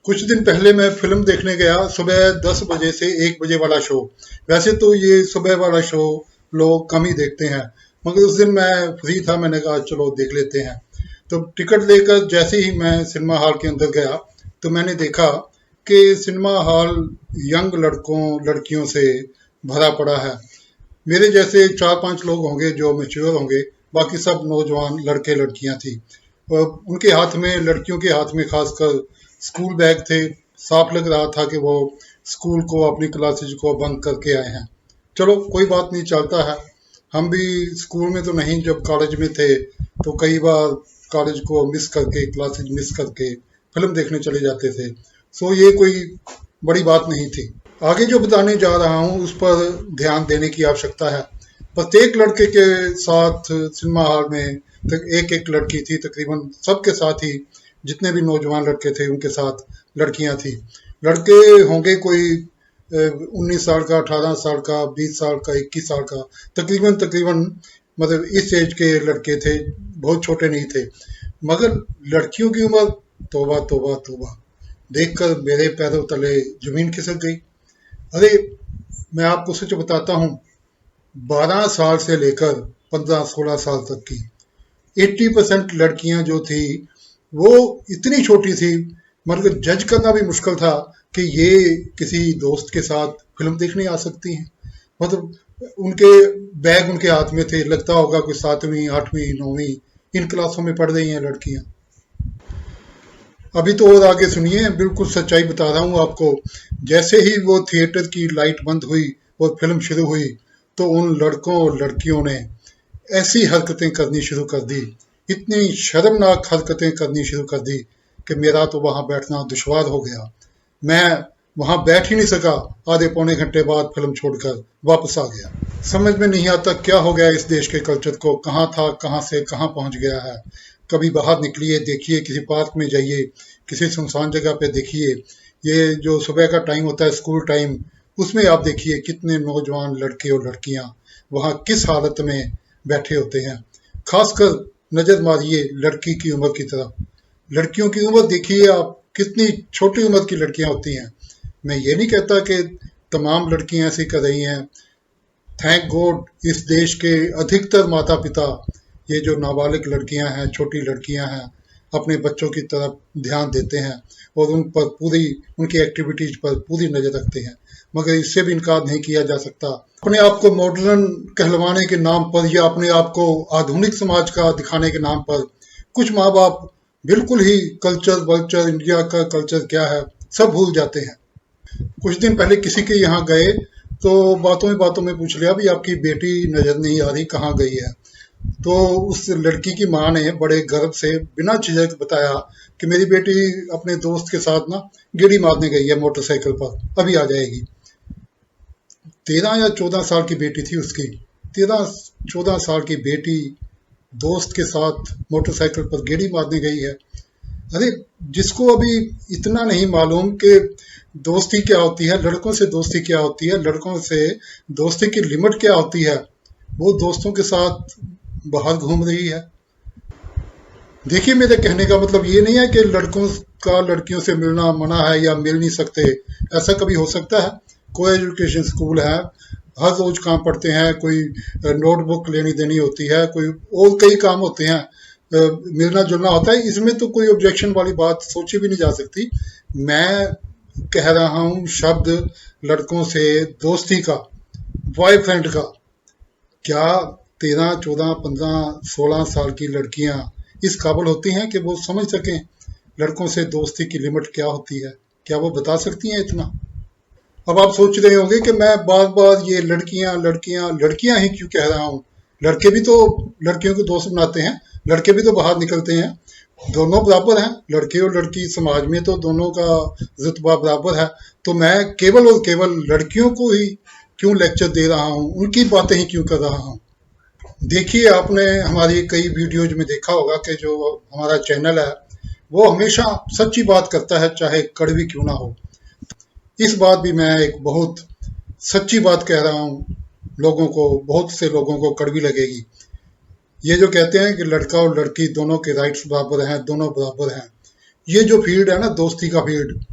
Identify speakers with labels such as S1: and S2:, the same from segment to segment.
S1: कुछ दिन पहले मैं फिल्म देखने गया, सुबह 10 बजे से 1 बजे वाला शो। वैसे तो ये सुबह वाला शो लोग कम ही देखते हैं, मगर उस दिन मैं फ्री था, मैंने कहा चलो देख लेते हैं। तो टिकट लेकर जैसे ही मैं सिनेमा हॉल के अंदर गया, तो मैंने देखा कि सिनेमा हॉल यंग लड़कों लड़कियों से भरा पड़ा है। मेरे जैसे 4-5 लोग होंगे जो मैच्योर होंगे, बाकी सब नौजवान लड़के लड़कियां थी। और उनके हाथ में, लड़कियों के हाथ में खासकर स्कूल बैग थे। साफ लग रहा था कि वो स्कूल को, अपनी क्लासेज को बंक करके आए हैं। चलो कोई बात नहीं, चलता है। हम भी स्कूल में तो नहीं, जब कॉलेज में थे तो कई बार कॉलेज को मिस करके, क्लासेज मिस करके फिल्म देखने चले जाते थे। सो ये कोई बड़ी बात नहीं थी। आगे जो बताने जा रहा हूँ उस पर ध्यान देने की आवश्यकता है। प्रत्येक लड़के के साथ सिनेमा हॉल में तक एक एक लड़की थी, तकरीबन सबके साथ ही जितने भी नौजवान लड़के थे उनके साथ लड़कियां थी। लड़के होंगे कोई 19 साल का, 18 साल का, 20 साल का, 21 साल का, तकरीबन तकरीबन मतलब इस एज के लड़के थे, बहुत छोटे नहीं थे। मगर लड़कियों की उम्र, तौबा तौबा तौबा, देखकर मेरे पैरों तले जमीन खिसक गई। अरे, मैं आपको सच बताता हूँ, 12 साल से लेकर 15-16 साल तक की 80% लड़कियां जो थी वो इतनी छोटी थी, मतलब जज करना भी मुश्किल था कि ये किसी दोस्त के साथ फिल्म देखने आ सकती हैं। मतलब उनके बैग उनके हाथ में थे, लगता होगा कोई 7वीं 8वीं 9वीं इन क्लासों में पढ़ रही हैं लड़कियां। अभी तो और आगे सुनिए, बिल्कुल सच्चाई बता रहा हूँ आपको। जैसे ही वो थिएटर की लाइट बंद हुई और फिल्म शुरू हुई, तो उन लड़कों और लड़कियों ने ऐसी हरकतें करनी शुरू कर दी, इतनी शर्मनाक हरकतें करनी शुरू कर दी कि मेरा तो वहां बैठना दुश्वार हो गया। मैं वहां बैठ ही नहीं सका। आधे पौने घंटे बाद फिल्म छोड़कर वापस आ गया। समझ में नहीं आता क्या हो गया इस देश के कल्चर को, कहाँ था कहाँ से कहाँ पहुंच गया है। कभी बाहर निकलिए, देखिए, किसी पार्क में जाइए, किसी सुनसान जगह पे देखिए। ये जो सुबह का टाइम होता है, स्कूल टाइम, उसमें आप देखिए कितने नौजवान लड़के और लड़कियां वहां किस हालत में बैठे होते हैं। खासकर नजर मारिए लड़की की उम्र की तरफ। लड़कियों की उम्र देखिए आप, कितनी छोटी उम्र की लड़कियां होती हैं। मैं ये नहीं कहता कि तमाम लड़कियां ऐसी कर रही हैं। थैंक गॉड इस देश के अधिकतर माता पिता ये जो नाबालिग लड़कियां हैं, छोटी लड़कियां हैं, अपने बच्चों की तरफ ध्यान देते हैं और उन पर पूरी, उनकी एक्टिविटीज पर पूरी नजर रखते हैं। मगर इससे भी इनकार नहीं किया जा सकता, अपने आप को मॉडर्न कहलवाने के नाम पर या अपने आप को आधुनिक समाज का दिखाने के नाम पर कुछ माँ बाप बिल्कुल ही कल्चर वल्चर, इंडिया का कल्चर क्या है, सब भूल जाते हैं। कुछ दिन पहले किसी के यहाँ गए तो बातों में पूछ लिया, भी आपकी बेटी नजर नहीं आ रही, कहाँ गई है। तो उस लड़की की माँ ने बड़े गर्व से बिना झिझक बताया कि मेरी बेटी अपने दोस्त के साथ ना गेड़ी मारने गई है मोटरसाइकिल पर, अभी आ जाएगी। 13 या 14 साल की बेटी थी उसकी। 13-14 साल की बेटी दोस्त के साथ मोटरसाइकिल पर गेड़ी मारने गई है। अरे, जिसको अभी इतना नहीं मालूम कि दोस्ती क्या होती है, लड़कों से दोस्ती क्या होती है, लड़कों से दोस्ती की लिमिट क्या होती है, वो दोस्तों के साथ बाहर घूम रही है। देखिए, मेरे कहने का मतलब ये नहीं है कि लड़कों का लड़कियों से मिलना मना है या मिल नहीं सकते। ऐसा कभी हो सकता है? कोई एजुकेशन स्कूल है, हर रोज काम पढ़ते हैं, कोई नोटबुक लेनी देनी होती है, कोई और कई काम होते हैं, मिलना जुलना होता है। इसमें तो कोई ऑब्जेक्शन वाली बात सोची भी नहीं जा सकती। मैं कह रहा हूँ शब्द लड़कों से दोस्ती का, बॉयफ्रेंड का। क्या 13, 14, 15, 16 साल की लड़कियां इस काबिल होती हैं कि वो समझ सकें लड़कों से दोस्ती की लिमिट क्या होती है? क्या वो बता सकती हैं इतना? अब आप सोच रहे होंगे कि मैं बार बार ये लड़कियां लड़कियां लड़कियां ही क्यों कह रहा हूँ। लड़के भी तो लड़कियों को दोस्त बनाते हैं, लड़के भी तो बाहर निकलते हैं। दोनों बराबर हैं, लड़के और लड़की समाज में तो दोनों का रुतबा बराबर है। तो मैं केवल और केवल लड़कियों को ही क्यों लेक्चर दे रहा हूँ, उनकी बातें ही क्यों कर रहा हूँ? देखिए, आपने हमारी कई वीडियोज में देखा होगा कि जो हमारा चैनल है वो हमेशा सच्ची बात करता है, चाहे कड़वी क्यों ना हो। इस बात भी मैं एक बहुत सच्ची बात कह रहा हूँ, लोगों को, बहुत से लोगों को कड़वी लगेगी। ये जो कहते हैं कि लड़का और लड़की दोनों के राइट्स बराबर हैं, दोनों बराबर हैं, ये जो फील्ड है ना, दोस्ती का फील्ड,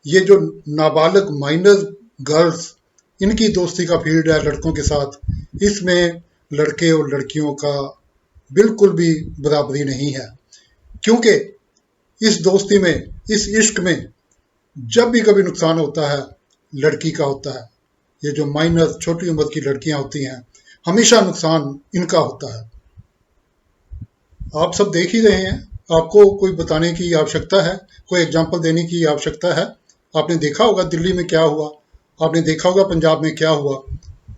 S1: ये जो नाबालिग माइनर गर्ल्स, इनकी दोस्ती का फील्ड है लड़कों के साथ, इसमें लड़के और लड़कियों का बिल्कुल भी बराबरी नहीं है। क्योंकि इस दोस्ती में, इस इश्क में जब भी कभी नुकसान होता है, लड़की का होता है। ये जो माइनर छोटी उम्र की लड़कियां होती हैं, हमेशा नुकसान इनका होता है। आप सब देख ही रहे हैं, आपको कोई बताने की आवश्यकता है, कोई एग्जाम्पल देने की आवश्यकता है? आपने देखा होगा दिल्ली में क्या हुआ, आपने देखा होगा पंजाब में क्या हुआ।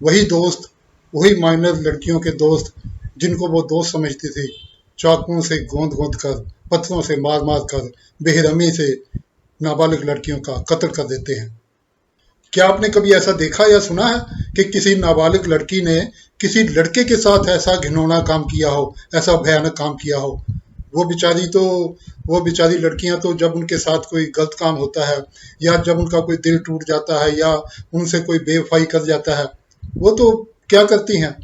S1: वही दोस्त, वही माइनर लड़कियों के दोस्त, जिनको वो दोस्त समझती थी, चाकुओं से गोंद गोंद कर, पत्थरों से मार मार कर, बेरहमी से नाबालिग लड़कियों का कत्ल कर देते हैं। क्या आपने कभी ऐसा देखा या सुना है कि किसी नाबालिग लड़की ने किसी लड़के के साथ ऐसा घिनौना काम किया हो, ऐसा भयानक काम किया हो? वो बेचारी तो, वो बेचारी लड़कियां तो जब उनके साथ कोई गलत काम होता है, या जब उनका कोई दिल टूट जाता है, या उनसे कोई बेवफाई कर जाता है, वो तो क्या करती हैं,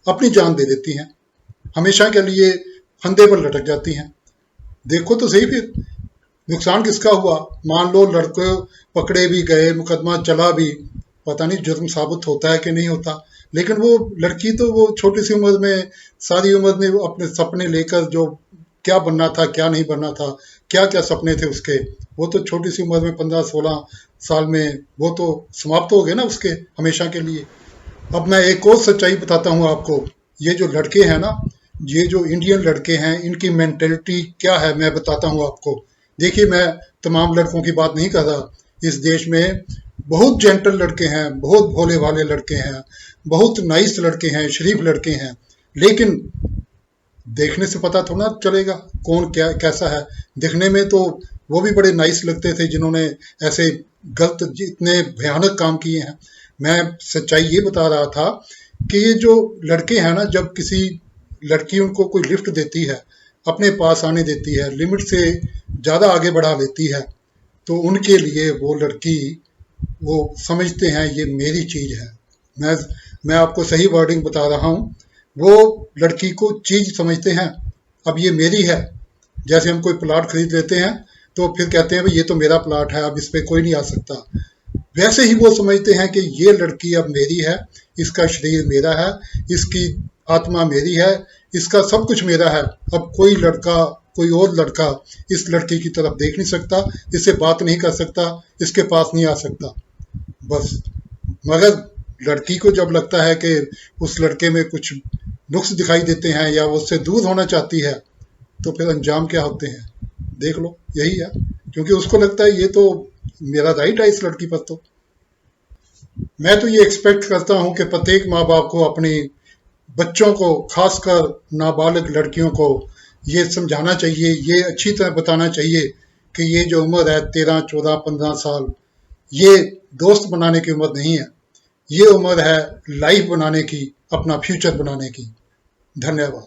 S1: अपनी जान दे देती हैं, हमेशा के लिए फंदे पर लटक जाती हैं। देखो तो सही, फिर नुकसान किसका हुआ? मान लो लड़के पकड़े भी गए, मुकदमा चला भी, पता नहीं जुर्म साबित होता है कि नहीं होता, लेकिन वो लड़की तो वो छोटी सी उम्र में, सारी उम्र में वो अपने सपने लेकर, जो क्या बनना था क्या नहीं बनना था, क्या क्या सपने थे उसके, वो तो छोटी सी उम्र में 15-16 साल में वो तो समाप्त हो गए ना उसके, हमेशा के लिए। अब मैं एक और सच्चाई बताता हूँ आपको। ये जो लड़के हैं ना, ये जो इंडियन लड़के हैं, इनकी मेंटेलिटी क्या है मैं बताता हूँ आपको। देखिए, मैं तमाम लड़कों की बात नहीं कर रहा। इस देश में बहुत जेंटल लड़के हैं, बहुत भोले भाले लड़के हैं, बहुत नाइस लड़के हैं, शरीफ लड़के हैं, लेकिन देखने से पता थोड़ा चलेगा कौन क्या कैसा है। दिखने में तो वो भी बड़े नाइस लगते थे जिन्होंने ऐसे गलत इतने भयानक काम किए हैं। मैं सच्चाई ये बता रहा था कि ये जो लड़के हैं ना, जब किसी लड़की उनको कोई लिफ्ट देती है, अपने पास आने देती है, लिमिट से ज़्यादा आगे बढ़ा लेती है, तो उनके लिए वो लड़की, वो समझते हैं ये मेरी चीज़ है। मैं मैं आपको सही वर्डिंग बता रहा हूँ। वो लड़की को चीज़ समझते हैं, अब ये मेरी है। जैसे हम कोई प्लाट खरीद लेते हैं तो फिर कहते हैं भाई ये तो मेरा प्लाट है, अब इस पे कोई नहीं आ सकता। वैसे ही वो समझते हैं कि ये लड़की अब मेरी है, इसका शरीर मेरा है, इसकी आत्मा मेरी है, इसका सब कुछ मेरा है। अब कोई लड़का, कोई और लड़का इस लड़की की तरफ देख नहीं सकता, इससे बात नहीं कर सकता, इसके पास नहीं आ सकता, बस। मगर लड़की को जब लगता है कि उस लड़के में कुछ नुक्स दिखाई देते हैं या वो उससे दूर होना चाहती है, तो फिर अंजाम क्या होते हैं देख लो, यही है। क्योंकि उसको लगता है ये तो मेरा राइट है इस लड़की पर। तो मैं तो ये एक्सपेक्ट करता हूँ कि प्रत्येक माँ बाप को अपनी बच्चों को, खासकर नाबालिग लड़कियों को, ये समझाना चाहिए, ये अच्छी तरह बताना चाहिए कि ये जो उम्र है 13, 14, 15 साल, ये दोस्त बनाने की उम्र नहीं है। ये उम्र है लाइफ बनाने की, अपना फ्यूचर बनाने की। धन्यवाद।